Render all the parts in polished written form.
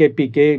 KPK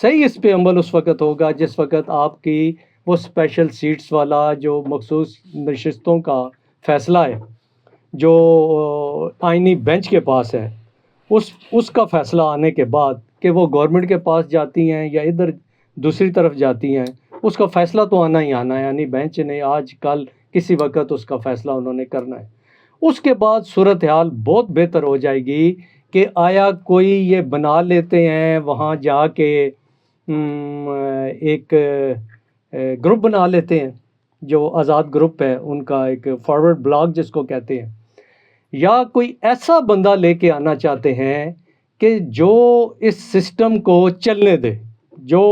صحیح اس پہ عمل اس وقت ہوگا جس وقت آپ کی وہ اسپیشل سیٹس والا جو مخصوص نشستوں کا فیصلہ ہے جو آئینی بینچ کے پاس ہے، اس کا فیصلہ آنے کے بعد کہ وہ گورنمنٹ کے پاس جاتی ہیں یا ادھر دوسری طرف جاتی ہیں، اس کا فیصلہ تو آنا ہی آنا ہے، یعنی بینچ نے آج کل کسی وقت اس کا فیصلہ انہوں نے کرنا ہے۔ اس کے بعد صورتحال بہت بہتر ہو جائے گی کہ آیا کوئی یہ بنا لیتے ہیں وہاں جا کے ایک گروپ بنا لیتے ہیں جو آزاد گروپ ہے ان کا، ایک فارورڈ بلاک جس کو کہتے ہیں، یا کوئی ایسا بندہ لے کے آنا چاہتے ہیں کہ جو اس سسٹم کو چلنے دے، جو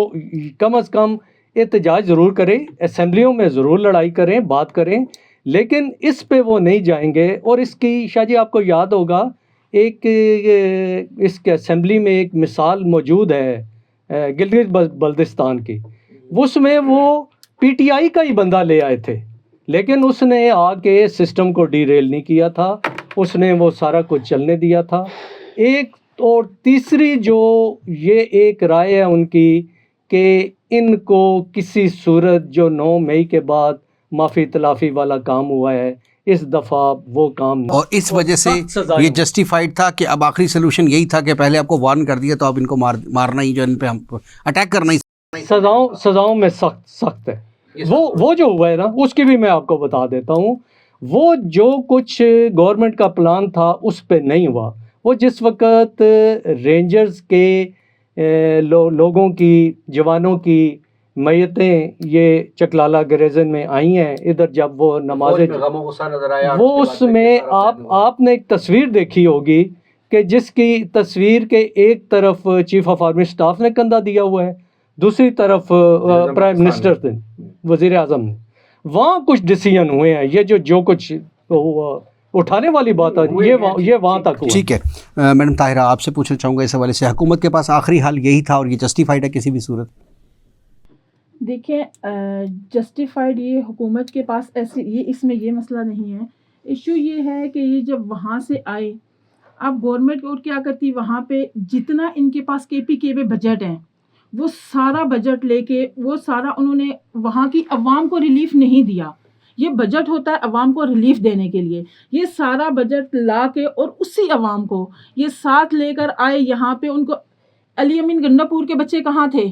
کم از کم احتجاج ضرور کرے، اسمبلیوں میں ضرور لڑائی کریں، بات کریں، لیکن اس پہ وہ نہیں جائیں گے۔ اور اس کی شاہ جی آپ کو یاد ہوگا ایک اس کے اسمبلی میں ایک مثال موجود ہے گلگت بلتستان کی، اس میں وہ پی ٹی آئی کا ہی بندہ لے آئے تھے، لیکن اس نے آ کے سسٹم کو ڈی ریل نہیں کیا تھا، اس نے وہ سارا کچھ چلنے دیا تھا۔ ایک اور تیسری جو یہ ایک رائے ہے ان کی کہ ان کو کسی صورت جو 9 مئی کے بعد معافی تلافی والا کام ہوا ہے اس دفعہ وہ کام نہ، اور اس وجہ سے سخت سزائیں یہ جسٹیفائڈ تھا کہ اب آخری سلوشن یہی تھا کہ پہلے آپ کو وارن کر دیا تو اب ان کو مارنا ہی، جو ان پہ ہم اٹیک کرنا ہی سزاؤں میں سخت ہے۔ وہ جو ہوا ہے نا اس کی بھی میں آپ کو بتا دیتا ہوں، وہ جو کچھ گورنمنٹ کا پلان تھا اس پہ نہیں ہوا۔ وہ جس وقت رینجرز کے لوگوں کی، جوانوں کی میتیں یہ چکلالہ گریزن میں آئی ہیں، ادھر جب وہ نمازیں، وہ اس میں آپ نے ایک تصویر دیکھی ہوگی کہ جس کی تصویر کے ایک طرف چیف آف آرمی سٹاف نے کندھا دیا ہوا ہے، دوسری طرف پرائم منسٹر نے، وزیر اعظم نے، وہاں کچھ ڈیسیجن ہوئے ہیں، یہ جو کچھ اٹھانے والی بات ہے یہ وہاں تک ہوا۔ ٹھیک ہے میڈم طاہرہ، آپ سے پوچھنا چاہوں گا اس حوالے سے، حکومت کے پاس آخری حل یہی تھا اور یہ جسٹیفائڈ ہے کسی بھی صورت؟ دیکھیں جسٹیفائڈ یہ حکومت کے پاس ایسے اس میں یہ مسئلہ نہیں ہے، ایشو یہ ہے کہ یہ جب وہاں سے آئے، اب گورنمنٹ اور کیا کرتی، وہاں پہ جتنا ان کے پاس کے پی کے میں بجٹ ہے وہ سارا بجٹ لے کے وہ سارا انہوں نے وہاں کی عوام کو ریلیف نہیں دیا۔ یہ بجٹ ہوتا ہے عوام کو ریلیف دینے کے لیے، یہ سارا بجٹ لا کے اور اسی عوام کو یہ ساتھ لے کر آئے یہاں پہ۔ ان کو علی امین گنڈا پور کے بچے کہاں تھے،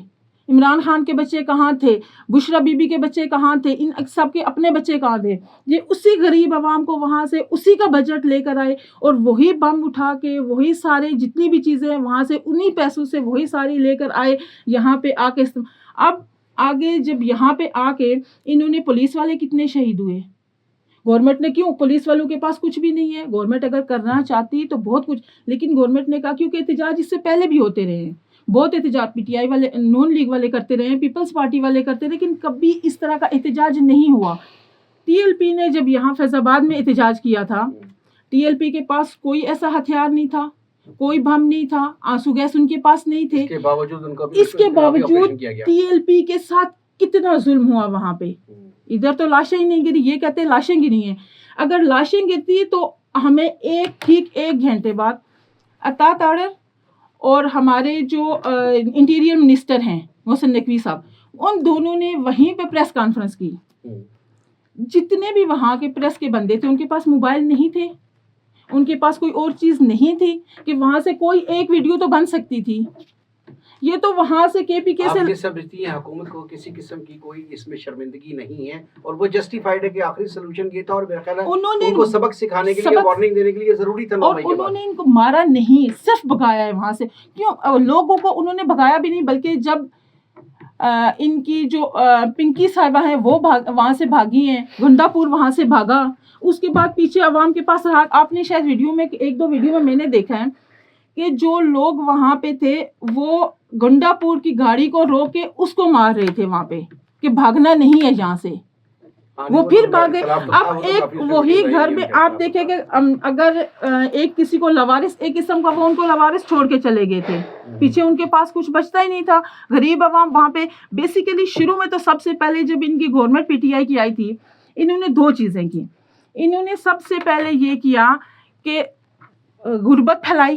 عمران خان کے بچے کہاں تھے، بشرا بی بی کے بچے کہاں تھے، ان سب کے اپنے بچے کہاں تھے؟ یہ اسی غریب عوام کو وہاں سے اسی کا بجٹ لے کر آئے اور وہی بم اٹھا کے وہی سارے جتنی بھی چیزیں ہیں وہاں سے انہی پیسوں سے وہی ساری لے کر آئے یہاں پہ آ کے۔ اب آگے جب یہاں پہ آ کے انہوں نے، پولیس والے کتنے شہید ہوئے، گورنمنٹ نے کیوں، پولیس والوں کے پاس کچھ بھی نہیں ہے، گورنمنٹ اگر کرنا چاہتی تو بہت کچھ، لیکن گورنمنٹ نے کہا کیونکہ احتجاج اس سے پہلے بھی ہوتے رہے ہیں، بہت احتجاج پی ٹی آئی والے، نون لیگ والے کرتے رہے ہیں، پیپلز پارٹی والے کرتے رہے، لیکن کبھی اس طرح کا احتجاج نہیں ہوا۔ ٹی ایل پی نے جب یہاں فیض آباد میں احتجاج کیا تھا، ٹی ایل پی کے پاس کوئی ایسا ہتھیار نہیں تھا، کوئی بم نہیں تھا، آنسو گیس ان کے پاس نہیں تھے، اس کے باوجود ٹی ایل پی کے ساتھ کتنا ظلم ہوا وہاں پہ۔ ادھر تو لاشیں ہی نہیں گری، یہ کہتے ہیں لاشیں گری ہیں، اگر لاشیں گرتی تو ہمیں ٹھیک 1 گھنٹے بعد عطا تاڑر اور ہمارے جو انٹیریئر منسٹر ہیں محسن نقوی صاحب، ان دونوں نے وہیں پہ پریس کانفرنس کی۔ جتنے بھی وہاں کے پریس کے بندے تھے ان کے پاس موبائل نہیں تھے، ان کے پاس کوئی اور چیز نہیں تھی کہ وہاں سے کوئی ایک ویڈیو تو بن سکتی تھی۔ یہ تو وہاں سے کے پی کے سے، آپ یہ سمجھتی ہیں حکومت کو کسی قسم کی کوئی اس میں شرمندگی نہیں ہے اور وہ جسٹیفائڈ ہے کہ آخری سلوشن یہ تھا، اور میرا خیال ہے ان کو سبق سکھانے کے لیے، وارننگ دینے کے لیے ضروری تھا، اور انہوں نے ان کو مارا نہیں، صرف بھگایا ہے وہاں سے۔ کیوں لوگوں کو انہوں نے بھگایا بھی نہیں، بلکہ جب ان کی جو پنکی صاحبہ ہیں وہ وہاں سے بھاگی ہیں، گنڈا پور وہاں سے بھاگا، اس کے بعد پیچھے عوام کے پاس رہا۔ آپ نے شاید ویڈیو میں 1-2 ویڈیو میں نے دیکھا ہے کہ جو لوگ وہاں پہ تھے وہ گنڈا پور کی گاڑی کو روک کے اس کو مار رہے تھے وہاں پہ کہ بھاگنا نہیں ہے یہاں سے، وہ پھر بھاگے۔ اب ایک وہی گھر میں آپ دیکھیں کہ اگر ایک کسی کو لوارث، ایک قسم کا وہ ان کو لوارث چھوڑ کے چلے گئے تھے، پیچھے ان کے پاس کچھ بچتا ہی نہیں تھا، غریب عوام وہاں پہ۔ بیسیکلی شروع میں تو سب سے پہلے جب ان کی گورنمنٹ پی ٹی آئی کی آئی تھی، انہوں نے 2 چیزیں کی۔ انہوں نے سب سے پہلے یہ کیا کہ غربت پھیلائی،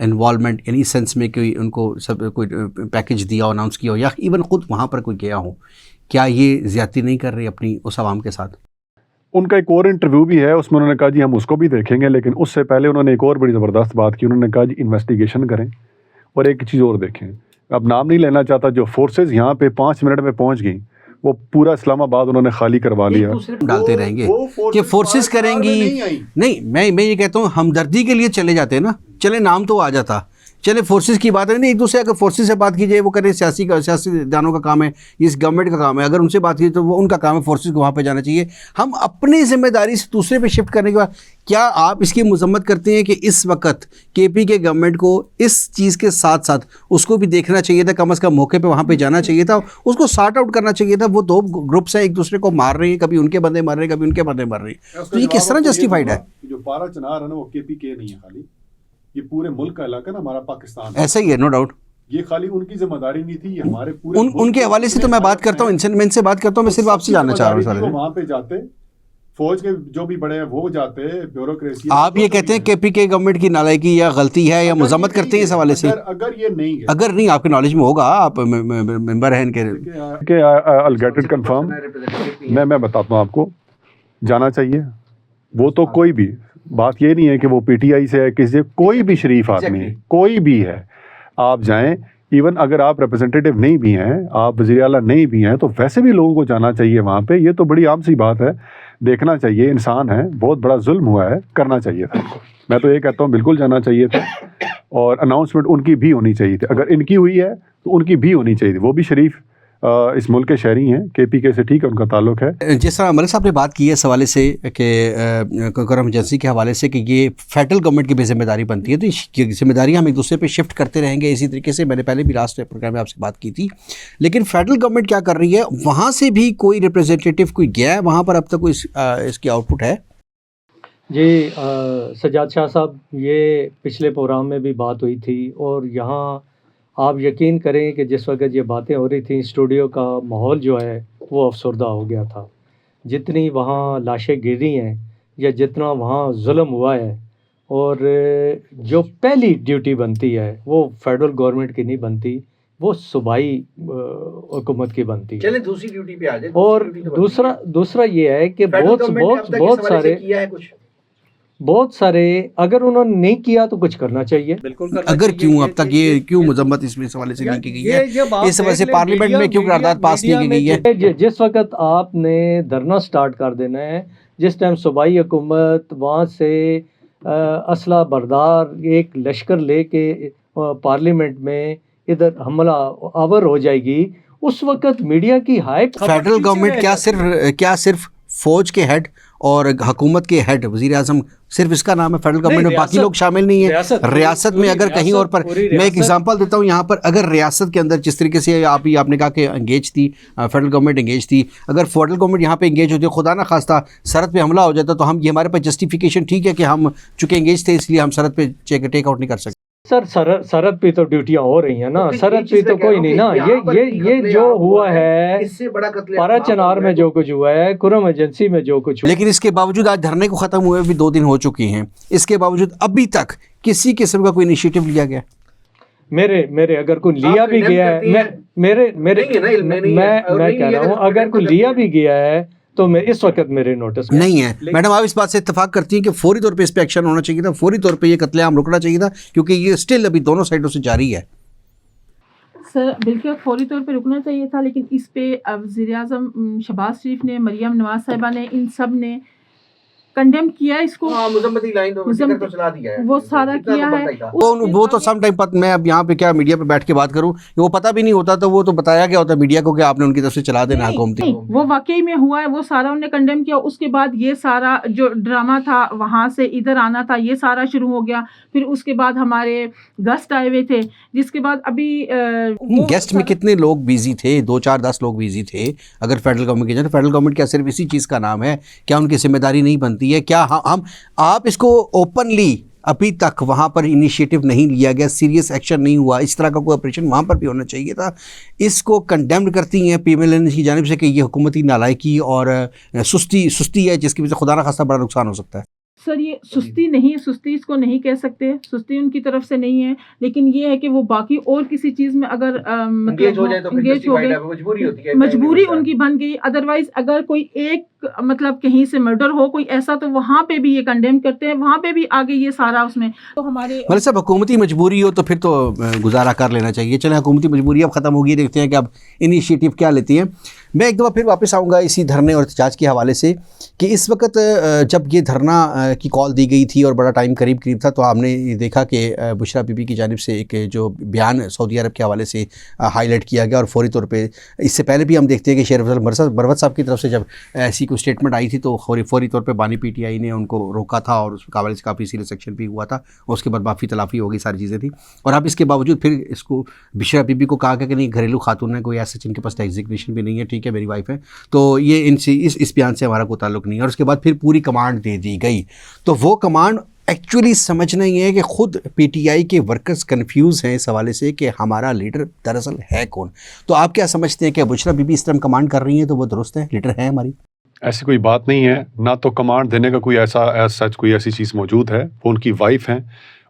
انوالومنٹ اینی سینس میں کوئی ان کو سب کوئی پیکج دیا ہو، اناؤنس کیا ہو، یا ایون خود وہاں پر کوئی گیا ہو، کیا یہ زیادتی نہیں کر رہی اپنی اس عوام کے ساتھ؟ ان کا ایک اور انٹرویو بھی ہے، اس میں انہوں نے کہا جی ہم اس کو بھی دیکھیں گے، لیکن اس سے پہلے انہوں نے ایک اور بڑی زبردست بات کی، انہوں نے کہا جی انویسٹیگیشن کریں اور ایک چیز اور دیکھیں. اب نام نہیں لینا چاہتا، جو فورسز یہاں پہ 5 منٹ میں پہنچ گئیں وہ پورا اسلام آباد انہوں نے خالی کروا لیا. ڈالتے رہیں گے کہ فورسز کریں گی، نہیں میں یہ کہتا ہوں ہمدردی کے لیے چلے جاتے ہیں نا، چلے نام تو آ جاتا، چلے فورسز کی بات ہے نہیں، ایک دوسرے اگر فورسز سے بات کی جائے وہ کریں، سیاسی دانوں کا کام ہے، اس گورنمنٹ کا کام ہے، اگر ان سے بات کی تو وہ ان کا کام ہے، فورسز کو وہاں پہ جانا چاہیے. ہم اپنی ذمہ داری سے دوسرے پہ شفٹ کرنے کے بعد کیا آپ اس کی مذمت کرتے ہیں کہ اس وقت کے پی کے گورنمنٹ کو اس چیز کے ساتھ ساتھ اس کو بھی دیکھنا چاہیے تھا، کم از کم موقع پہ وہاں پہ جانا چاہیے تھا، اس کو سارٹ آؤٹ کرنا چاہیے تھا؟ وہ دو گروپس ہیں، ایک دوسرے کو مار رہے ہیں، کبھی ان کے بندے مر رہے ہیں، کبھی ان کے بندے مر رہے ہیں، تو یہ کس طرح جسٹیفائڈ ہے؟ جو پارا چنار ہے نا وہ کے پی کے نہیں ہے، خالی یہ پورے ملک کا علاقہ نا ہمارا پاکستان، ایسا ہی ہے، نو ڈاؤٹ. یہ خالی ان کی ذمہ داری نہیں تھی، یہ ہمارے پورے ان کے حوالے سے تو میں بات کرتا ہوں، میں ان سے بات کرتا ہوں، میں صرف آپ سے جاننا چاہ رہا ہوں. وہاں پہ جاتے فوج کے جو بھی بڑے ہیں وہ جاتے، بیوروکریسی. آپ یہ کہتے ہیں کے پی کے گورنمنٹ کی نالائکی یا غلطی ہے یا مذمت کرتے ہیں اس حوالے سے؟ اگر یہ نہیں ہے، اگر نہیں آپ کے نالج میں ہوگا، آپ ممبر ہیں ان کے. I'll get it confirm. میں بتاتا ہوں آپ کو، جانا چاہیے. وہ تو کوئی بھی بات یہ نہیں ہے کہ وہ پی ٹی آئی سے ہے، کسی کوئی بھی شریف آدمی ہے، کوئی بھی ہے، آپ جائیں. ایون اگر آپ ریپرزنٹیٹیو نہیں بھی ہیں، آپ وزیر اعلیٰ نہیں بھی ہیں، تو ویسے بھی لوگوں کو جانا چاہیے وہاں پہ. یہ تو بڑی عام سی بات ہے، دیکھنا چاہیے. انسان ہے، بہت بڑا ظلم ہوا ہے، کرنا چاہیے تھا. میں تو یہ کہتا ہوں بالکل جانا چاہیے تھا، اور اناؤنسمنٹ ان کی بھی ہونی چاہیے تھی. اگر ان کی ہوئی ہے تو ان کی بھی ہونی چاہیے تھی. وہ بھی شریف اس ملک کے شہری ہیں، کے پی کے سے ٹھیک ہے ان کا تعلق ہے. جس طرح ملک صاحب نے بات کی ہے اس حوالے سے کہ کرم ایجنسی کے حوالے سے کہ یہ فیڈرل گورنمنٹ کی بھی ذمہ داری بنتی ہے، تو یہ ذمہ داریاں ہم ایک دوسرے پہ شفٹ کرتے رہیں گے. اسی طریقے سے میں نے پہلے بھی لاسٹ پروگرام میں آپ سے بات کی تھی، لیکن فیڈرل گورنمنٹ کیا کر رہی ہے؟ وہاں سے بھی کوئی ریپرزنٹیٹیو کوئی گیا ہے وہاں پر؟ اب تک کوئی اس کی آؤٹ پٹ ہے؟ جی سجاد شاہ صاحب، یہ پچھلے پروگرام میں بھی بات ہوئی تھی، اور یہاں آپ یقین کریں کہ جس وقت یہ باتیں ہو رہی تھیں، اسٹوڈیو کا ماحول جو ہے وہ افسردہ ہو گیا تھا. جتنی وہاں لاشیں گری ہیں یا جتنا وہاں ظلم ہوا ہے، اور جو پہلی ڈیوٹی بنتی ہے وہ فیڈرل گورنمنٹ کی نہیں بنتی، وہ صوبائی حکومت کی بنتی ہے. چلیں دوسری ڈیوٹی پہ آ جائیں. اور دوسرا یہ ہے کہ بہت سارے اگر انہوں نے نہیں کیا تو کچھ کرنا چاہیے. اگر کیوں اب تک یہ کیوں مذمت اس حوالے سے نہیں کی گئی ہے؟ اس وجہ سے پارلیمنٹ میں کیوں قرارداد پاس نہیں کی گئی ہے؟ جس وقت آپ نے دھرنا سٹارٹ کر دینا ہے، جس ٹائم صوبائی حکومت وہاں سے اسلحہ بردار ایک لشکر لے کے پارلیمنٹ میں ادھر حملہ آور ہو جائے گی، اس وقت میڈیا کی ہائپ. فیڈرل گورنمنٹ کیا صرف فوج کے ہیڈ اور حکومت کے ہیڈ وزیر اعظم صرف اس کا نام ہے فیڈرل گورنمنٹ میں؟ باقی لوگ شامل نہیں ہیں ریاست میں؟ اگر کہیں اور پر میں ایک ایگزامپل دیتا ہوں، یہاں پر اگر ریاست کے اندر جس طریقے سے آپ نے کہا کہ انگیج تھی فیڈرل گورنمنٹ، انگیج تھی، اگر فیڈرل گورنمنٹ یہاں پہ انگیج ہوتی، خدا نہ خواستہ سرحد پہ حملہ ہو جاتا، تو یہ ہمارے پاس جسٹیفیکیشن ٹھیک ہے کہ ہم چونکہ انگیج تھے اس لیے ہم سرحد پہ ٹیک آؤٹ نہیں کر سکتے. سرحد پہ تو ڈیوٹیاں ہو رہی ہیں نا، سرحد پہ تو کوئی نہیں نا. یہ جو ہوا ہے پارا چنار میں جو کچھ ہوا ہے، کرم ایجنسی میں جو کچھ ہوا، لیکن اس کے باوجود آج دھرنے کو ختم ہوئے بھی 2 دن ہو چکی ہیں، اس کے باوجود ابھی تک کسی قسم کا کوئی انیشیٹو لیا گیا؟ میرے اگر کوئی لیا بھی گیا ہے، میں کہہ رہا ہوں اگر کوئی لیا بھی گیا ہے تو میں اس وقت میرے نوٹس نہیں ہے. میڈم آپ اس بات سے اتفاق کرتی ہیں کہ فوری طور پہ اس پہ ایکشن ہونا چاہیے تھا، فوری طور پہ یہ قتل عام رکنا چاہیے تھا، کیونکہ یہ اسٹل ابھی دونوں سائڈوں سے جاری ہے؟ سر بالکل فوری طور پہ رکنا چاہیے تھا، لیکن اس پہ وزیر اعظم شہباز شریف نے، مریم نواز صاحبہ نے، ان سب نے کنڈیم کیا اس کو، مذمتی لائن تو چلا دیا ہے، وہ سارا کیا ہے. وہ تو سم ٹائم میں اب یہاں پہ کیا میڈیا پہ بیٹھ کے بات کروں، وہ پتہ بھی نہیں ہوتا، تو وہ تو بتایا گیا ہوتا میڈیا کو کہ آپ نے ان کی طرف سے چلا دینا حکومتی. وہ واقعی میں ہوا ہے، وہ سارا انہوں نے کنڈیم کیا. اس کے بعد یہ سارا جو ڈرامہ تھا وہاں سے ادھر آنا تھا، یہ سارا شروع ہو گیا. پھر اس کے بعد ہمارے گیسٹ آئے ہوئے تھے، جس کے بعد ابھی گیسٹ میں کتنے لوگ بیزی تھے؟ 2-4-10 لوگ بیزی تھے. اگر فیڈرل گورنمنٹ کی جائے تو فیڈرل گورنمنٹ کیا صرف اسی چیز کا نام ہے؟ کیا ان کی ذمہ داری نہیں بنتی ہے؟ کیا آپ اس کو اوپنلی ابھی تک وہاں پر انیشیٹو نہیں لیا گیا، سیریس ایکشن نہیں ہوا، اس طرح کا کوئی آپریشن وہاں پر بھی ہونا چاہیے تھا. اس کو کنڈیمڈ کرتی ہیں پی ایم ایل این کی جانب سے کہ یہ حکومتی نالائکی اور سستی ہے، جس کی وجہ سے خدا نہ خواستہ بڑا نقصان ہو سکتا ہے. سر یہ سستی نہیں، سستی اس کو نہیں کہہ سکتے، سستی ان کی طرف سے نہیں ہے، لیکن یہ ہے کہ وہ باقی اور کسی چیز میں اگر انگیج ہو جائے تو انگیج ہو گئے، مجبوری ہوتی ہے، مجبوری ان کی بن گئی. ادروائز اگر کوئی ایک مطلب کہیں سے مرڈر ہو کوئی ایسا، تو وہاں پہ بھی یہ کنڈیم کرتے ہیں، وہاں پہ بھی آگے یہ سارا اس میں. تو ہمارے مطلب صاحب حکومتی مجبوری ہو تو پھر تو گزارا کر لینا چاہیے. چلیں حکومتی مجبوری اب ختم ہوگی، دیکھتے ہیں کہ اب انیشیٹو کیا لیتی ہیں. میں ایک دفعہ پھر واپس آؤں گا اسی دھرنے اور احتجاج کے حوالے سے کہ اس وقت جب یہ دھرنا کی کال دی گئی تھی اور بڑا ٹائم قریب تھا، تو ہم نے یہ دیکھا کہ بشرا بی بی کی جانب سے ایک جو بیان سعودی عرب کے حوالے سے ہائی لائٹ کیا گیا، اور فوری طور پہ اس سے پہلے بھی ہم دیکھتے ہیں کہ شیخ مروت صاحب کی طرف سے جب ایسی کوئی اسٹیٹمنٹ آئی تھی تو فوری طور پہ بانی پی ٹی آئی نے ان کو روکا تھا، اور اس کے حوالے سے کافی سیریس ایکشن بھی ہوا تھا، اور اس کے بعد معافی تلافی ہو گئی، ساری چیزیں تھیں. اور اب اس کے باوجود پھر اس کو بشرا بی بی کو کہا کہ نہیں، گھریلو خاتون ہے، کوئی ایسا جن کے پاس ڈیزگنیشن بھی نہیں ہے، ٹھیک ہے میری وائف ہے، تو یہ ان سے اس بیان سے ہمارا کوئی تعلق نہیں ہے. اور اس کے بعد پھر پوری کمانڈ دے دی گئی. تو وہ کمانڈ ایکچولی سمجھنا یہ ہے کہ خود پی ٹی آئی کے ورکرز کنفیوز ہیں اس حوالے سے کہ ہمارا لیڈر دراصل ہے کون. تو آپ کیا سمجھتے ہیں کہ بشرا بی بی اس طرح کمانڈ کر رہی ہیں تو وہ درست ہے، لیڈر ہے ہماری؟ ایسی کوئی بات نہیں ہے، نہ تو کمانڈ دینے کا کوئی ایسا سچ کوئی ایسی چیز موجود ہے. وہ ان کی وائف ہیں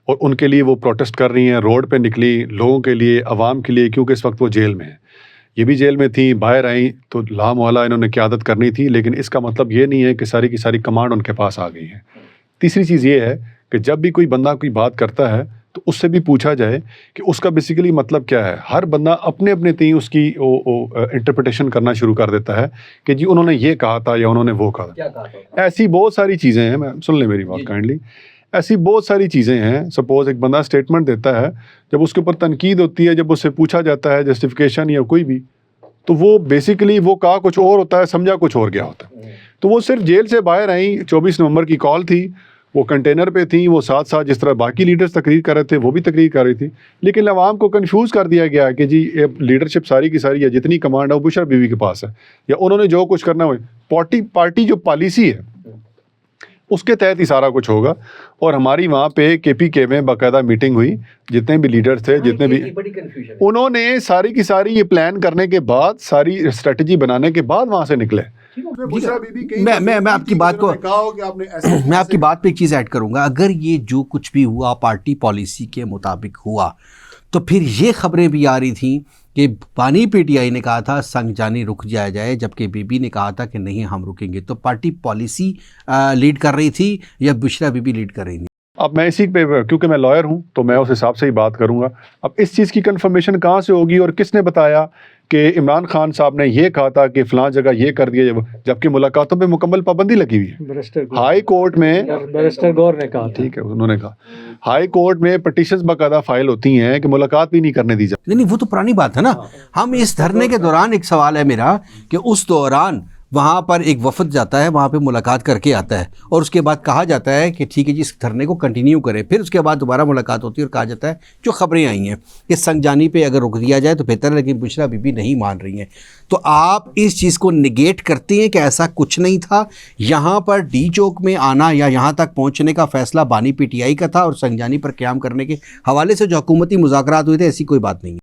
اور ان کے لیے وہ پروٹیسٹ کر رہی ہیں، روڈ پہ نکلی لوگوں کے لیے، عوام کے لیے، کیونکہ اس وقت وہ جیل میں ہیں. یہ بھی جیل میں تھیں، باہر آئیں تو لامحالہ انہوں نے قیادت کرنی تھی، لیکن اس کا مطلب یہ نہیں ہے کہ ساری کی ساری کمانڈ ان کے پاس آ گئی ہے. تیسری چیز یہ ہے کہ جب بھی کوئی بندہ کوئی بات کرتا ہے تو اس سے بھی پوچھا جائے کہ اس کا بیسیکلی مطلب کیا ہے. ہر بندہ اپنے اپنے تئیں اس کی انٹرپریٹیشن کرنا شروع کر دیتا ہے کہ جی انہوں نے یہ کہا تھا یا انہوں نے وہ کہا تھا. ایسی بہت ساری چیزیں ہیں، میں سن لیں میری بات کائنڈلی. ایسی بہت ساری چیزیں ہیں. سپوز ایک بندہ اسٹیٹمنٹ دیتا ہے، جب اس کے اوپر تنقید ہوتی ہے، جب اس سے پوچھا جاتا ہے جسٹیفیکیشن یا کوئی بھی، تو وہ بیسیکلی وہ کہا کچھ اور ہوتا ہے، سمجھا کچھ اور گیا ہوتا ہے. تو وہ صرف جیل سے باہر آئیں، 24 نومبر کی کال تھی، وہ کنٹینر پہ تھیں، وہ ساتھ جس طرح باقی لیڈرز تقریر کر رہے تھے وہ بھی تقریر کر رہی تھی، لیکن عوام کو کنفیوز کر دیا گیا کہ جی لیڈرشپ ساری کی ساری یا جتنی کمانڈ ہے وہ بشرا بیوی کے پاس ہے، یا انہوں نے جو کچھ کرنا ہو پارٹی جو پالیسی ہے اس کے تحت ہی سارا کچھ ہوگا. اور ہماری وہاں پہ کے پی کے میں باقاعدہ میٹنگ ہوئی، جتنے بھی لیڈرز تھے، جتنے بھی، انہوں نے ساری کی ساری یہ پلان کرنے کے بعد، ساری اسٹریٹجی بنانے کے بعد وہاں سے نکلے. میں آپ کی بات کو میں آپ کی بات پہ ایک چیز ایڈ کروں گا. اگر یہ جو کچھ بھی ہوا پارٹی پالیسی کے مطابق ہوا، تو پھر یہ خبریں بھی آ رہی تھیں کہ بانی پی ٹی آئی نے کہا تھا سنگ جانی رک جایا جائے، جبکہ بی بی نے کہا تھا کہ نہیں ہم رکیں گے. تو پارٹی پالیسی لیڈ کر رہی تھی یا بشرا بی بی لیڈ کر رہی تھی؟ اب میں اسی پہ، کیونکہ میں لائر ہوں تو میں اس حساب سے ہی بات کروں گا. اب اس چیز کی کنفرمیشن کہاں سے ہوگی اور کس نے بتایا کہ عمران خان صاحب نے یہ کہا تھا کہ فلاں جگہ یہ کر دیا، جبکہ ملاقاتوں پہ مکمل پابندی لگی ہوئی ہے. ہائی کورٹ میں بیرسٹر گور نے کہا، ٹھیک ہے، انہوں نے کہا ہائی کورٹ میں پٹیشنز باقاعدہ فائل ہوتی ہیں کہ ملاقات بھی نہیں کرنے دی جاتی. نہیں، وہ تو پرانی بات ہے نا. ہم اس دھرنے کے دوران، ایک سوال ہے میرا کہ اس دوران وہاں پر ایک وفد جاتا ہے، وہاں پہ ملاقات کر کے آتا ہے، اور اس کے بعد کہا جاتا ہے کہ ٹھیک ہے جی اس دھرنے کو کنٹینیو کریں. پھر اس کے بعد دوبارہ ملاقات ہوتی ہے اور کہا جاتا ہے جو خبریں آئی ہیں کہ سنگ جانی پہ اگر رک دیا جائے تو بہتر ہے، لیکن بشرا بی بی نہیں مان رہی ہیں. تو آپ اس چیز کو نگیٹ کرتے ہیں کہ ایسا کچھ نہیں تھا؟ یہاں پر ڈی چوک میں آنا یا یہاں تک پہنچنے کا فیصلہ بانی پی ٹی آئی کا تھا، اور سنگ جانی پر قیام کرنے کے حوالے سے جو حکومتی مذاکرات ہوئے تھے ایسی کوئی بات نہیں ہے.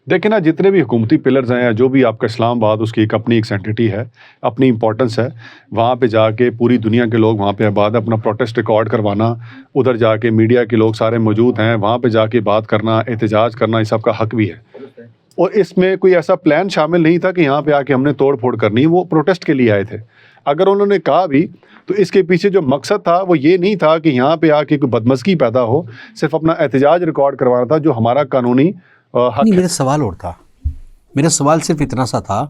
دیکھیں نا، جتنے بھی حکومتی پلرز ہیں، جو بھی آپ کا اسلام آباد، اس کی ایک اپنی ایک سینٹیٹی ہے، اپنی امپورٹنس ہے. وہاں پہ جا کے پوری دنیا کے لوگ وہاں پہ آباد، اپنا پروٹیسٹ ریکارڈ کروانا، ادھر جا کے میڈیا کے لوگ سارے موجود ہیں، وہاں پہ جا کے بات کرنا، احتجاج کرنا، یہ سب کا حق بھی ہے. اور اس میں کوئی ایسا پلان شامل نہیں تھا کہ یہاں پہ آ کے ہم نے توڑ پھوڑ کرنی. وہ پروٹیسٹ کے لیے آئے تھے. اگر انہوں نے کہا بھی تو اس کے پیچھے جو مقصد تھا وہ یہ نہیں تھا کہ یہاں پہ آ کے کوئی بدمزگی پیدا ہو، صرف اپنا احتجاج ریکارڈ کروانا تھا، جو ہمارا قانونی حق ہے. میرا سوال اور تھا، میرا سوال صرف اتنا سا تھا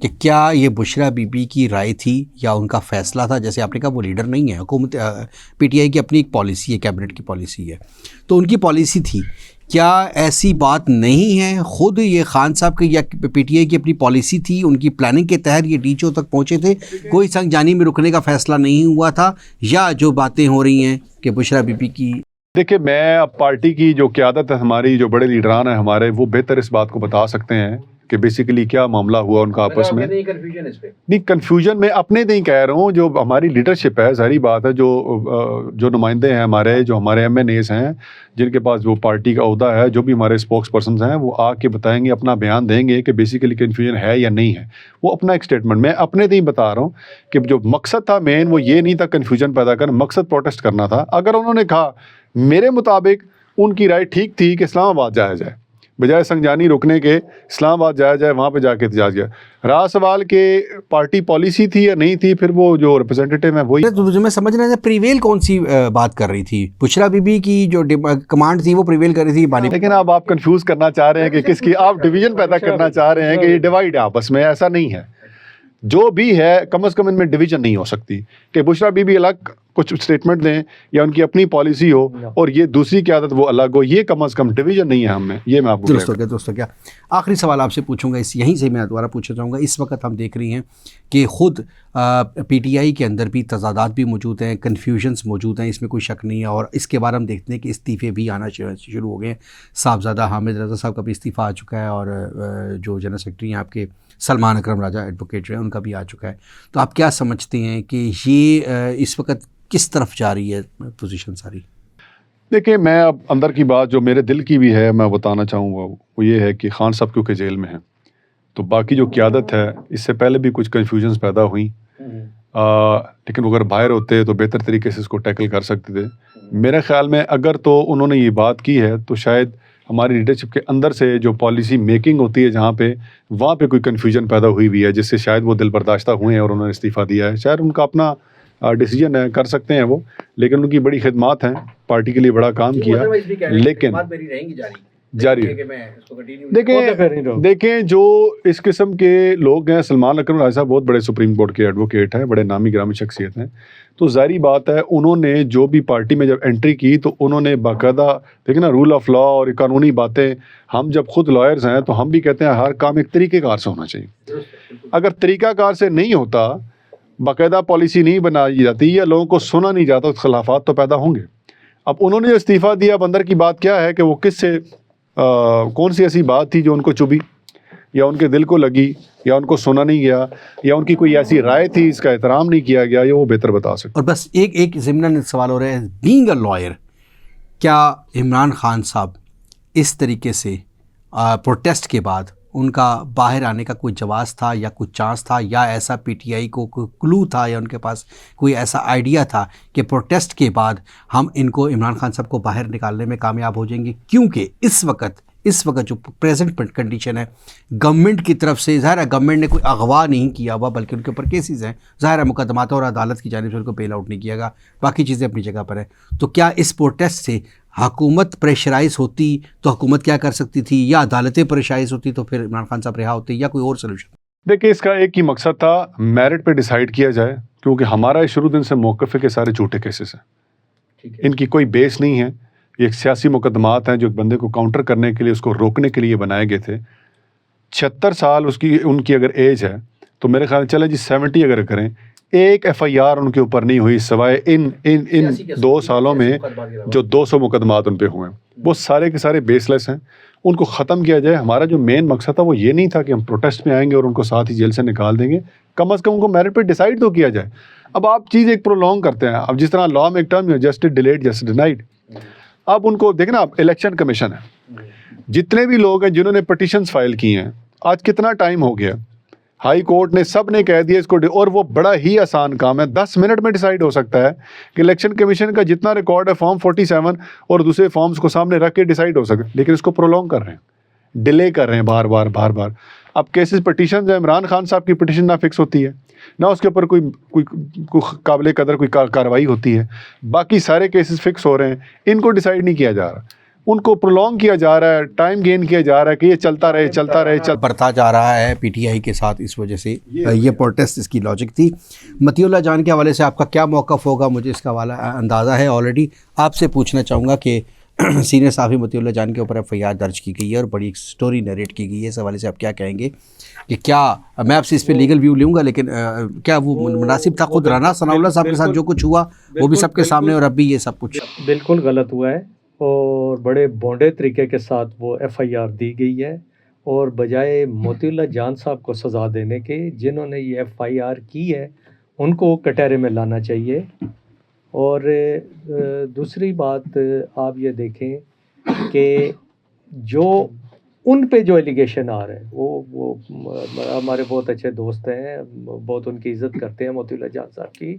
کہ کیا یہ بشرا بی بی کی رائے تھی یا ان کا فیصلہ تھا؟ جیسے آپ نے کہا وہ لیڈر نہیں ہے، حکومت پی ٹی آئی کی اپنی ایک پالیسی ہے، کیبنٹ کی پالیسی ہے، تو ان کی پالیسی تھی. کیا ایسی بات نہیں ہے؟ خود یہ خان صاحب کی یا پی ٹی آئی کی اپنی پالیسی تھی، ان کی پلاننگ کے تحت یہ ڈی چو تک پہنچے تھے، کوئی سنگ جانی میں رکنے کا فیصلہ نہیں ہوا تھا، یا جو باتیں ہو رہی ہیں کہ بشرا بی بی کی؟ دیکھیں، میں اب پارٹی کی جو قیادت ہے، ہماری جو بڑے لیڈران ہیں ہمارے، وہ بہتر اس بات کو بتا سکتے ہیں کہ بیسیکلی کیا معاملہ ہوا ان کا آپس میں. نہیں کنفیوژن میں اپنے نہیں کہہ رہا ہوں, جو ہماری لیڈرشپ ہے, ظاہری بات ہے, جو نمائندے ہیں ہمارے, جو ہمارے ایم این ایز ہیں, جن کے پاس وہ پارٹی کا عہدہ ہے, جو بھی ہمارے اسپوکس پرسنز ہیں, وہ آ کے بتائیں گے, اپنا بیان دیں گے کہ بیسیکلی کنفیوژن ہے یا نہیں ہے. وہ اپنا ایک اسٹیٹمنٹ, میں اپنے نہیں بتا رہا ہوں کہ جو مقصد تھا مین وہ یہ نہیں تھا کنفیوژن پیدا کرنا, مقصد پروٹیسٹ کرنا تھا. اگر انہوں نے کہا میرے مطابق ان کی رائے ٹھیک تھی کہ اسلام آباد جایا جائے, بجائے سنگجانی رکنے کے اسلام آباد جایا جائے, وہاں پہ جا کے احتجاج کیا. رہا سوال کہ پارٹی پالیسی تھی یا نہیں تھی, پھر وہ جو ریپرزینٹیٹیو ہیں وہی. میں سمجھ رہا تھا پریویل کون سی بات کر رہی تھی, بشرا بی بی کی جو کمانڈ تھی وہ پریویل کر رہی تھی بانی. لیکن اب آپ کنفیوز کرنا چاہ رہے ہیں کہ کس کی, آپ ڈویژن پیدا کرنا چاہ رہے ہیں کہ یہ ڈیوائڈ ہے آپس میں. ایسا نہیں ہے, جو بھی ہے کم از کم ان میں ڈویژن نہیں ہو سکتی کہ بشرا بی بی الگ کچھ اسٹیٹمنٹ دیں یا ان کی اپنی پالیسی ہو اور یہ دوسری قیادت وہ الگ ہو. یہ کم از کم ڈویژن نہیں ہے ہم میں. یہ میں آپ کو درست ہو گیا. آخری سوال آپ سے پوچھوں گا, یہیں سے میں دوبارہ پوچھنا چاہوں گا. اس وقت ہم دیکھ رہی ہیں کہ خود پی ٹی آئی کے اندر بھی تضادات بھی موجود ہیں, کنفیوژنس موجود ہیں, اس میں کوئی شک نہیں ہے. اور اس کے بعد ہم دیکھتے ہیں کہ استعفے بھی آنا شروع ہو گئے ہیں. صاحبزادہ حامد رضا صاحب کا بھی استعفیٰ آ چکا ہے, اور جو جنرل سیکرٹری ہیں آپ کے سلمان اکرم راجہ ایڈوکیٹ جو ہیں, ان کا بھی آ چکا ہے. تو آپ کیا سمجھتے ہیں کہ یہ اس وقت کس طرف جا رہی ہے پوزیشن ساری؟ دیکھیں, میں اب اندر کی بات جو میرے دل کی بھی ہے میں بتانا چاہوں گا, وہ یہ ہے کہ خان صاحب کیونکہ جیل میں ہیں, تو باقی جو قیادت ہے اس سے پہلے بھی کچھ کنفیوژنس پیدا ہوئیں, لیکن اگر باہر ہوتے تو بہتر طریقے سے اس کو ٹیکل کر سکتے تھے. میرے خیال میں اگر تو انہوں نے یہ بات کی ہے تو شاید ہماری لیڈرشپ کے اندر سے جو پالیسی میکنگ ہوتی ہے جہاں پہ, وہاں پہ کوئی کنفیوژن پیدا ہوئی بھی ہے, جس سے شاید وہ دل برداشتہ ہوئے ہیں اور انہوں نے استعفیٰ دیا ہے. شاید ان کا اپنا ڈیسیجن ہے, کر سکتے ہیں وہ, لیکن ان کی بڑی خدمات ہیں, پارٹی کے لیے بڑا کام کیا, لیکن جاری دیکھیں جو اس قسم کے لوگ ہیں, سلمان اکرم راجہ صاحب بہت بڑے سپریم کورٹ کے ایڈوکیٹ ہیں, بڑے نامی گرامی شخصیت ہیں, تو ظاہری بات ہے انہوں نے جو بھی پارٹی میں جب انٹری کی تو انہوں نے باقاعدہ دیکھیں نا رول آف لا اور قانونی باتیں, ہم جب خود لائرز ہیں تو ہم بھی کہتے ہیں ہر کام ایک طریقہ کار سے ہونا چاہیے. اگر طریقہ کار سے نہیں ہوتا, باقاعدہ پالیسی نہیں بنائی جاتی یا لوگوں کو سنا نہیں جاتا, خلافات تو پیدا ہوں گے. اب انہوں نے جو استعفیٰ دیا, اب اندر کی بات کیا ہے کہ وہ کس سے کون سی ایسی بات تھی جو ان کو چبھی یا ان کے دل کو لگی یا ان کو سنا نہیں گیا یا ان کی کوئی ایسی رائے تھی اس کا احترام نہیں کیا گیا, یہ وہ بہتر بتا سکتے. اور بس ایک ضمن سوال ہو رہا ہے, بینگ اے لائر, کیا عمران خان صاحب اس طریقے سے پروٹیسٹ کے بعد ان کا باہر آنے کا کوئی جواز تھا یا کوئی چانس تھا, یا ایسا پی ٹی آئی کو کوئی کلو تھا یا ان کے پاس کوئی ایسا آئیڈیا تھا کہ پروٹیسٹ کے بعد ہم ان کو عمران خان صاحب کو باہر نکالنے میں کامیاب ہو جائیں گے؟ کیونکہ اس وقت جو پریزنٹ کنڈیشن ہے, گورنمنٹ کی طرف سے, ظاہر ہے گورنمنٹ نے کوئی اغوا نہیں کیا ہوا بلکہ ان کے اوپر کیسز ہیں, ظاہر ہے مقدمات اور عدالت کی جانب سے ان کو بیل آؤٹ نہیں کیا گا, باقی چیزیں اپنی جگہ پر ہیں. تو کیا اس پروٹیسٹ سے حکومت پریشرائز ہوتی تو حکومت کیا کر سکتی تھی, یا عدالتیں پریشرائز ہوتی تو پھر عمران خان صاحب رہا ہوتے, یا کوئی اور سلوشن؟ دیکھیں اس کا ایک ہی مقصد تھا, میرٹ پہ ڈیسائیڈ کیا جائے, کیونکہ ہمارا شروع دن سے موقف ہے کہ سارے جھوٹے کیسز ہیں, ان کی کوئی بیس نہیں ہے. یہ ایک سیاسی مقدمات ہیں جو ایک بندے کو کاؤنٹر کرنے کے لیے, اس کو روکنے کے لیے بنائے گئے تھے. 76 سال ان کی اگر ایج ہے تو میرے خیال چلے جی 70 اگر کریں, ایک ایف آئی آر ان کے اوپر نہیں ہوئی سوائے ان 2 سالوں میں جو 200 مقدمات ان پہ ہوئے ہیں, وہ سارے کے سارے بیس لیس ہیں. ان کو ختم کیا جائے. ہمارا جو مین مقصد تھا وہ یہ نہیں تھا کہ ہم پروٹیسٹ میں آئیں گے اور ان کو ساتھ ہی جیل سے نکال دیں گے, کم از کم ان کو میرٹ پہ ڈیسائیڈ تو کیا جائے. اب آپ چیز ایک پرولونگ کرتے ہیں, اب جس طرح لا میں ایک ٹرم ہے جسٹس ڈیلیڈ جسٹس ڈینائڈ. اب ان کو دیکھنا, اب الیکشن کمیشن ہے, جتنے بھی لوگ ہیں جنہوں نے پٹیشنز فائل کی ہیں, آج کتنا ٹائم ہو گیا, ہائی کورٹ نے سب نے کہہ دیا اس کو, اور وہ بڑا ہی آسان کام ہے, 10 منٹ میں ڈیسائیڈ ہو سکتا ہے کہ الیکشن کمیشن کا جتنا ریکارڈ ہے فارم 47 اور دوسرے فارمز کو سامنے رکھ کے ڈیسائیڈ ہو سکتا ہے. لیکن اس کو پرولونگ کر رہے ہیں, ڈیلے کر رہے ہیں بار بار. اب کیسز پٹیشنز ہیں, عمران خان صاحب کی پٹیشن نہ فکس ہوتی ہے, نہ اس کے اوپر کوئی قابل قدر کوئی کارروائی ہوتی ہے, باقی سارے کیسز فکس ہو رہے ہیں, ان کو ڈیسائیڈ نہیں کیا جا رہا, ان کو پرولونگ کیا جا رہا ہے, ٹائم گین کیا جا رہا ہے کہ یہ چلتا رہے بڑھتا جا رہا ہے پی ٹی آئی کے ساتھ. اس وجہ سے یہ پروٹیسٹ اس کی لاجک تھی. مطیع اللہ جان کے حوالے سے آپ کا کیا موقف ہوگا, مجھے اس کا حوالہ اندازہ ہے آلریڈی. آپ سے پوچھنا چاہوں گا کہ سینئر صحافی مطیع اللہ جان کے اوپر ایف آئی آر درج کی گئی ہے اور بڑی ایک سٹوری نریٹ کی گئی ہے, اس حوالے سے آپ کیا کہیں گے کہ کیا, میں آپ سے اس پہ لیگل ویو لوں گا, لیکن کیا وہ مناسب تھا؟ خود رانا ثناء اللہ صاحب کے ساتھ جو کچھ ہوا وہ بھی سب کے سامنے, اور اب بھی یہ سب کچھ بالکل غلط ہوا ہے, اور بڑے بونڈے طریقے کے ساتھ وہ ایف آئی آر دی گئی ہے, اور بجائے موتی اللہ جان صاحب کو سزا دینے کے جنہوں نے یہ FIR کی ہے ان کو کٹہرے میں لانا چاہیے. اور دوسری بات آپ یہ دیکھیں کہ جو ان پہ جو ایلیگیشن آ رہے ہیں وہ ہمارے بہت اچھے دوست ہیں, بہت ان کی عزت کرتے ہیں موتی اللہ جان صاحب کی.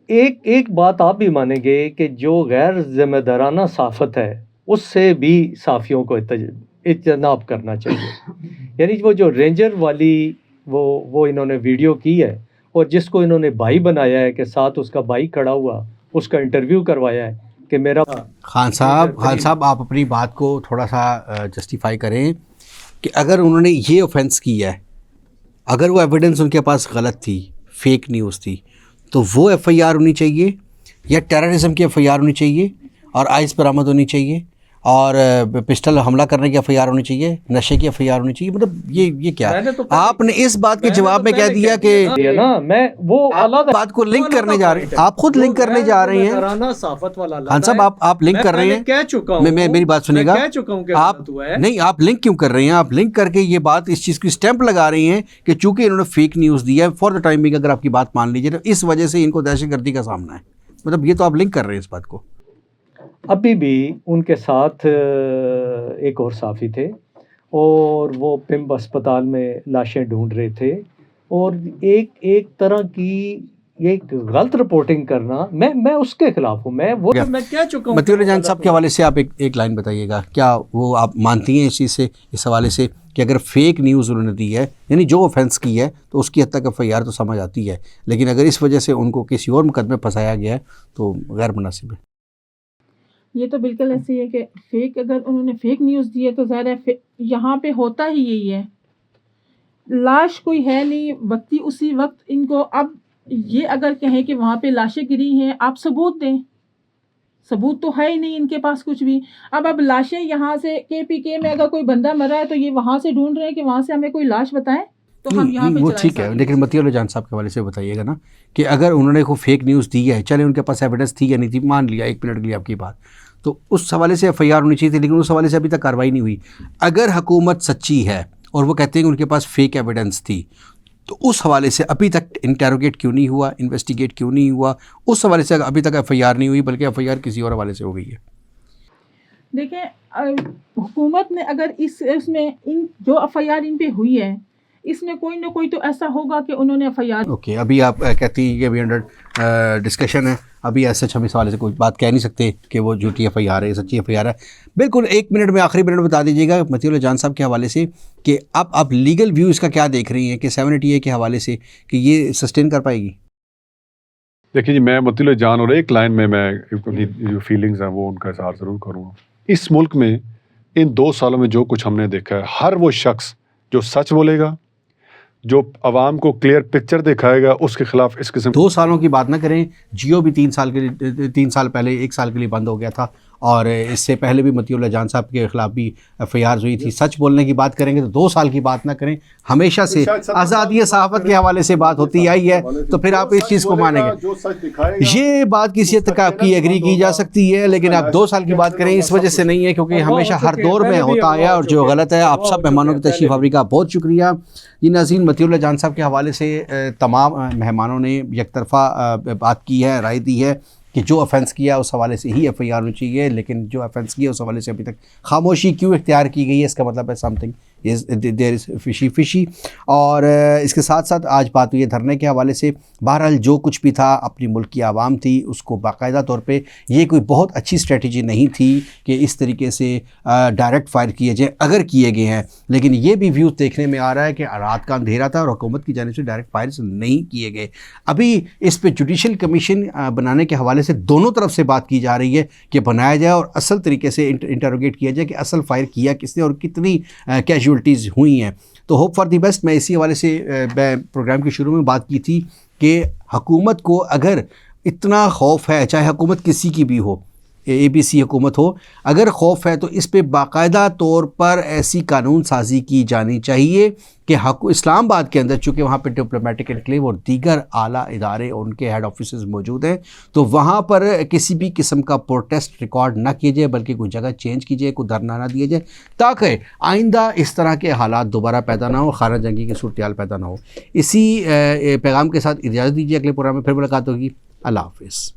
ایک بات آپ بھی مانیں گے کہ جو غیر ذمہ دارانہ صحافت ہے اس سے بھی صحافیوں کو اجتناب کرنا چاہیے. یعنی وہ جو رینجر والی وہ انہوں نے ویڈیو کی ہے اور جس کو انہوں نے بھائی بنایا ہے کہ ساتھ اس کا بھائی کھڑا ہوا, اس کا انٹرویو کروایا ہے کہ میرا خان صاحب آپ اپنی بات کو تھوڑا سا جسٹیفائی کریں کہ اگر انہوں نے یہ اوفینس کیا ہے, اگر وہ ایویڈنس ان کے پاس غلط تھی, فیک نیوز تھی, تو وہ FIR ہونی چاہیے یا ٹیررزم کی FIR ہونی چاہیے اور آئس برآمد ہونی چاہیے اور پسٹل حملہ کرنے کی FIR ہونی چاہیے, نشے کی FIR ہونی چاہیے؟ مطلب یہ کیا آپ نے اس بات کے جواب میں کہہ دیا کہ میں وہ بات کو لنک کرنے جا رہے ہیں, آپ خود لنک کرنے جا رہے ہیں. خان صاحب آپ لنک کر رہے ہیں, میں میری بات سنیے گا, آپ نہیں آپ لنک کیوں کر رہے ہیں؟ آپ لنک کر کے یہ بات اس چیز کی اسٹیمپ لگا رہی ہیں کہ چونکہ انہوں نے فیک نیوز دی ہے فار دا ٹائم بینگ, اگر آپ کی بات مان لیجیے تو اس وجہ سے ان کو دہشت گردی کا سامنا ہے. مطلب یہ تو آپ لنک کر رہے ہیں اس بات کو. ابھی بھی ان کے ساتھ ایک اور صحافی تھے اور وہ پمب اسپتال میں لاشیں ڈھونڈ رہے تھے, اور ایک طرح کی ایک غلط رپورٹنگ کرنا, میں اس کے خلاف ہوں. میں کہہ چکا ہوں. متی اللہ جان صاحب کے حوالے سے آپ ایک لائن بتائیے گا, کیا وہ آپ مانتی ہیں اس چیز سے, اس حوالے سے کہ اگر فیک نیوز انہوں نے دی ہے, یعنی جو اوفینس کی ہے, تو اس کی حد تک FIR تو سمجھ آتی ہے, لیکن اگر اس وجہ سے ان کو کسی اور مقدمے پھنسایا گیا ہے تو غیر مناسب ہے؟ یہ تو بالکل ایسے ہی ہے کہ فیک, اگر انہوں نے فیک نیوز دی ہے تو ظاہر ہے یہاں پہ ہوتا ہی یہی ہے, لاش کوئی ہے نہیں وقتی اسی وقت ان کو. اب یہ اگر کہیں کہ وہاں پہ لاشیں گری ہیں, آپ ثبوت دیں, ثبوت تو ہے ہی نہیں ان کے پاس کچھ بھی. اب لاشیں یہاں سے KPK میں اگر کوئی بندہ مرا ہے تو یہ وہاں سے ڈھونڈ رہے ہیں کہ وہاں سے ہمیں کوئی لاش بتائیں, تو ہم یہاں پہ وہ ٹھیک ہے, لیکن متی اللہ جان صاحب کے حوالے سے بتائیے گا نا کہ اگر انہوں نے کوئی فیک نیوز دی ہے, چلے ان کے پاس ایویڈنس تھی یا نہیں تھی, مان لیا ایک منٹ کے لیے آپ کی بات, تو اس حوالے سے FIR ہونی چاہیے تھی, لیکن اس حوالے سے ابھی تک کارروائی نہیں ہوئی. اگر حکومت سچی ہے اور وہ کہتے ہیں کہ ان کے پاس فیک ایویڈنس تھی, تو اس حوالے سے ابھی تک انٹیروگیٹ کیوں نہیں ہوا, انویسٹیگیٹ کیوں نہیں ہوا؟ اس حوالے سے ابھی تک FIR نہیں ہوئی, بلکہ FIR کسی اور حوالے سے ہو گئی ہے. دیکھیں حکومت نے اگر اس میں ان جو FIR ان پہ ہوئی ہے, اس میں کوئی نہ کوئی تو ایسا ہوگا کہ انہوں نے FIR. اوکے, ابھی آپ کہتی ہیں کہ ابھی انڈر ڈسکشن ہے, ابھی ایسے ہم اس حوالے سے کوئی بات کہہ نہیں سکتے کہ وہ جھوٹی FIR ہے, سچی FIR ہے. بالکل ایک منٹ میں, آخری منٹ بتا دیجیے گا متی اللہ جان صاحب کے حوالے سے کہ آپ لیگل ویو اس کا کیا دیکھ رہی ہیں کہ 780A کے حوالے سے کہ یہ سسٹین کر پائے گی؟ دیکھیے جی, میں متی اللہ جان اور ایک لائن میں جو فیلنگز ہیں وہ ان کا اظہار ضرور کروں گا. اس ملک میں ان 2 سالوں میں جو کچھ ہم نے دیکھا ہے, ہر وہ شخص جو سچ بولے گا, جو عوام کو کلیئر پکچر دکھائے گا, اس کے خلاف اس قسم 2 سالوں کی بات نہ کریں. جیو بھی 3 سال پہلے 1 سال کے لیے بند ہو گیا تھا, اور اس سے پہلے بھی متی اللہ جان صاحب کے خلاف بھی FIRs ہوئی تھی. سچ بولنے کی بات کریں گے تو 2 سال کی بات نہ کریں. ہمیشہ سے آزادی صحافت کے حوالے سے بات ہوتی آئی ہے, تو پھر آپ اس چیز کو مانیں گے. یہ بات کسی حد تک آپ کی ایگری کی جا سکتی ہے, لیکن آپ 2 سال کی بات کریں اس وجہ سے نہیں ہے کیونکہ ہمیشہ ہر دور میں ہوتا آیا اور جو غلط ہے. آپ سب مہمانوں کی تشریف آوری کا بہت شکریہ. یہ ناظرین, متی اللہ جان صاحب کے حوالے سے تمام مہمانوں نے یک طرفہ بات کی ہے, رائے دی ہے کہ جو افینس کیا اس حوالے سے ہی FIR ہونی چاہیے, لیکن جو افینس کیا اس حوالے سے ابھی تک خاموشی کیوں اختیار کی گئی ہے, اس کا مطلب ہے سم تھنگ دیر از فشی. اور اس کے ساتھ ساتھ آج بات ہوئی ہے دھرنے کے حوالے سے. بہرحال جو کچھ بھی تھا, اپنی ملک کی عوام تھی, اس کو باقاعدہ طور پہ یہ کوئی بہت اچھی اسٹریٹجی نہیں تھی کہ اس طریقے سے ڈائریکٹ فائر کیے جائیں, اگر کیے گئے ہیں. لیکن یہ بھی ویوز دیکھنے میں آ رہا ہے کہ رات کا اندھیرا تھا اور حکومت کی جانب سے ڈائریکٹ فائرز نہیں کیے گئے. ابھی اس پہ جوڈیشل کمیشن بنانے کے حوالے سے دونوں طرف سے بات کی جا رہی ہے کہ بنایا جائے اور اصل طریقے سے انٹروگیٹ کیا جائے کہ اصل فائر کیا کس نے اور کتنی کیجولٹیز ہوئی ہیں. تو ہوپ فار دی بیسٹ. میں اسی حوالے سے میں پروگرام کے شروع میں بات کی تھی کہ حکومت کو اگر اتنا خوف ہے, چاہے حکومت کسی کی بھی ہو, ABC حکومت ہو، اگر خوف ہے تو اس پہ باقاعدہ طور پر ایسی قانون سازی کی جانی چاہیے کہ اسلام آباد کے اندر، چونکہ وہاں پہ ڈپلومیٹک انکلیو اور دیگر اعلیٰ ادارے اور ان کے ہیڈ آفیسز موجود ہیں، تو وہاں پر کسی بھی قسم کا پروٹیسٹ ریکارڈ نہ کیے جائے، بلکہ کوئی جگہ چینج کی جائے، کوئی دھرنا نہ دیا جائے، تاکہ آئندہ اس طرح کے حالات دوبارہ پیدا نہ ہو، خانہ جنگی کی صورتحال پیدا نہ ہو۔ اسی پیغام کے ساتھ اجازت دیجیے، اگلے پروگرام میں پھر ملاقات ہوگی۔ اللہ حافظ۔